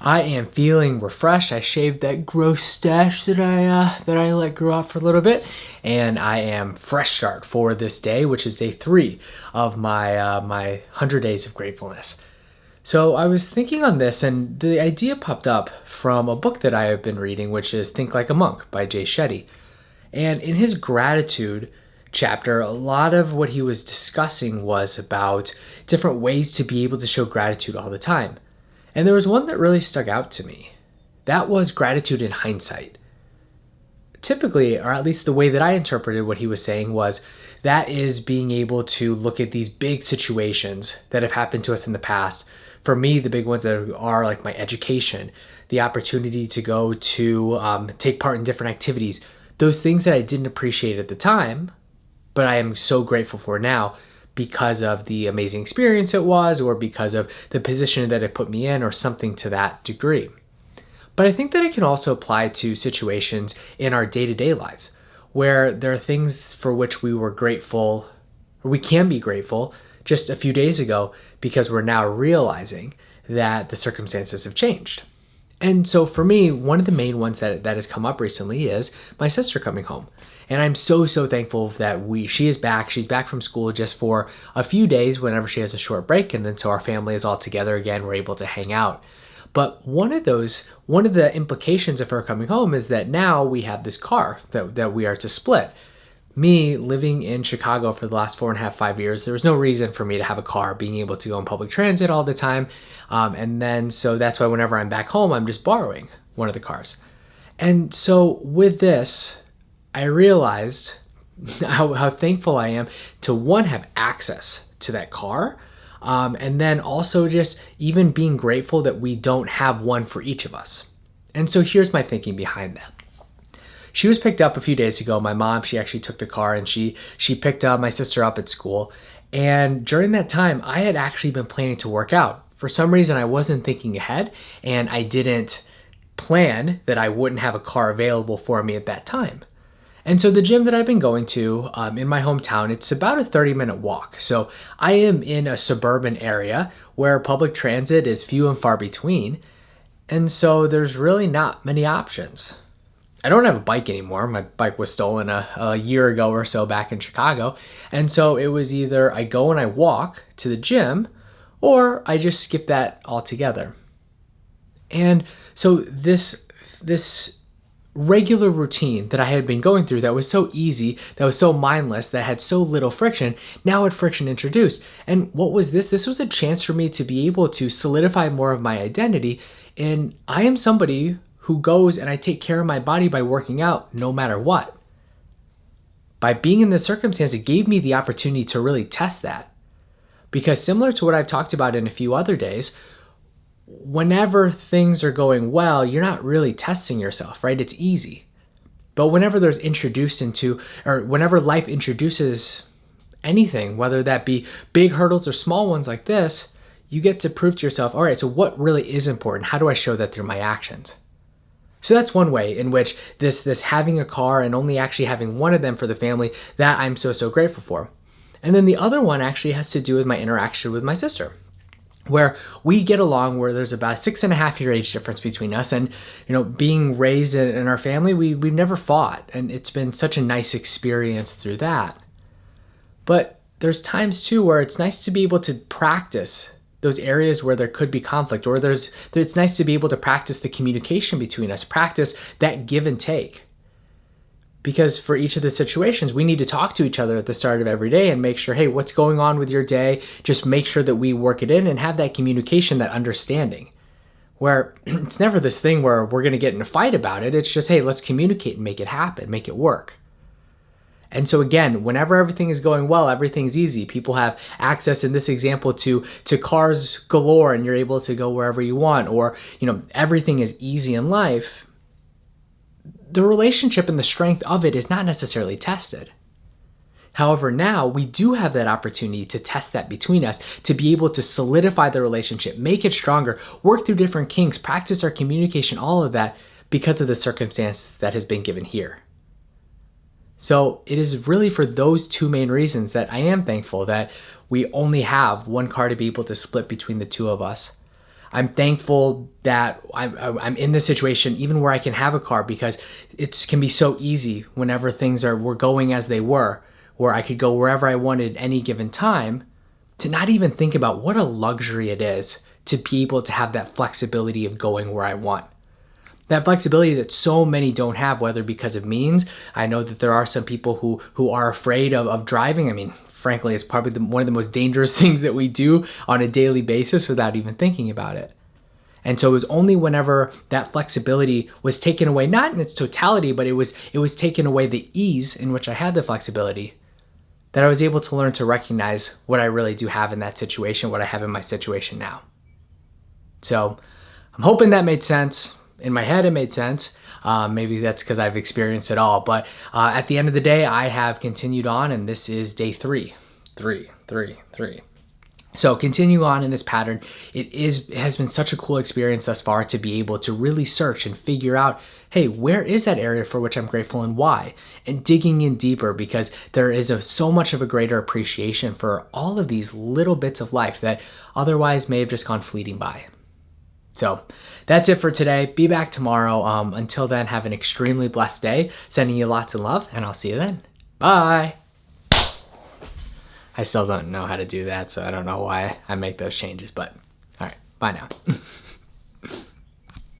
I am feeling refreshed. I shaved that gross stash that I let grow out for a little bit, and I am fresh start for this day, which is day 3 of my 100 days of gratefulness. So I was thinking on this, and the idea popped up from a book that I have been reading, which is Think Like a Monk by Jay Shetty. And in his gratitude chapter, a lot of what he was discussing was about different ways to be able to show gratitude all the time. And there was one that really stuck out to me. That was gratitude in hindsight. Typically, or at least the way that I interpreted what he was saying, was that is being able to look at these big situations that have happened to us in the past. For me, the big ones that are like my education, the opportunity to go to take part in different activities, those things that I didn't appreciate at the time, but I am so grateful for now because of the amazing experience it was, or because of the position that it put me in, or something to that degree. But I think that it can also apply to situations in our day-to-day lives where there are things for which we were grateful, or we can be grateful just a few days ago, because we're now realizing that the circumstances have changed. And so for me, one of the main ones that has come up recently is my sister coming home. And I'm so thankful that she is back. She's back from school just for a few days whenever she has a short break. And then so our family is all together again. We're able to hang out. But one of the implications of her coming home is that now we have this car that we are to split. Me living in Chicago for the last 4.5, 5 years, there was no reason for me to have a car, being able to go in public transit all the time. And then so that's why whenever I'm back home, I'm just borrowing one of the cars. And so with this, I realized how thankful I am to, one, have access to that car. And then also just even being grateful that we don't have one for each of us. And so here's my thinking behind that. She was picked up a few days ago. My mom, she actually took the car, and she picked my sister up at school. And during that time, I had actually been planning to work out. For some reason, I wasn't thinking ahead, and I didn't plan that I wouldn't have a car available for me at that time. And so the gym that I've been going to in my hometown, it's about a 30-minute walk. So I am in a suburban area where public transit is few and far between. And so there's really not many options. I don't have a bike anymore. My bike was stolen a year ago or so back in Chicago. And so it was either I go and I walk to the gym, or I just skip that altogether. And so this regular routine that I had been going through, that was so easy, that was so mindless, that had so little friction, now had friction introduced. And what was this? This was a chance for me to be able to solidify more of my identity. And I am somebody who goes and I take care of my body by working out no matter what. By being in this circumstance, it gave me the opportunity to really test that. Because similar to what I've talked about in a few other days, whenever things are going well, you're not really testing yourself, right? It's easy. But whenever there's whenever life introduces anything, whether that be big hurdles or small ones like this, you get to prove to yourself, all right, so what really is important? How do I show that through my actions? So that's one way in which this having a car and only actually having one of them for the family, that I'm so grateful for. And then the other one actually has to do with my interaction with my sister, where we get along, where there's about a 6.5-year age difference between us. And, being raised in our family, we've never fought. And it's been such a nice experience through that. But there's times too where it's nice to be able to practice those areas where there could be conflict, or it's nice to be able to practice the communication between us, practice that give and take. Because for each of the situations, we need to talk to each other at the start of every day and make sure, hey, what's going on with your day? Just make sure that we work it in and have that communication, that understanding, where it's never this thing where we're going to get in a fight about it. It's just, hey, let's communicate and make it happen, make it work. And so again, whenever everything is going well, everything's easy. People have access, in this example, to cars galore, and you're able to go wherever you want, or, everything is easy in life. The relationship and the strength of it is not necessarily tested. However, now we do have that opportunity to test that between us, to be able to solidify the relationship, make it stronger, work through different kinks, practice our communication, all of that, because of the circumstance that has been given here. So it is really for those two main reasons that I am thankful that we only have one car to be able to split between the two of us. I'm thankful that I'm in this situation even where I can have a car, because it can be so easy whenever things were going as they were, where I could go wherever I wanted at any given time, to not even think about what a luxury it is to be able to have that flexibility of going where I want. That flexibility that so many don't have, whether because of means. I know that there are some people who are afraid of driving. I mean, frankly, it's probably one of the most dangerous things that we do on a daily basis without even thinking about it. And so it was only whenever that flexibility was taken away, not in its totality, but it was taken away, the ease in which I had the flexibility, that I was able to learn to recognize what I really do have in that situation, what I have in my situation now. So I'm hoping that made sense. In my head, it made sense. Maybe that's because I've experienced it all. But at the end of the day, I have continued on, and this is day 3. So continue on in this pattern. It has been such a cool experience thus far to be able to really search and figure out, hey, where is that area for which I'm grateful and why? And digging in deeper, because there is so much of a greater appreciation for all of these little bits of life that otherwise may have just gone fleeting by. So that's it for today. Be back tomorrow. Until then, have an extremely blessed day. Sending you lots of love, and I'll see you then. Bye. I still don't know how to do that, so I don't know why I make those changes, but all right, bye now.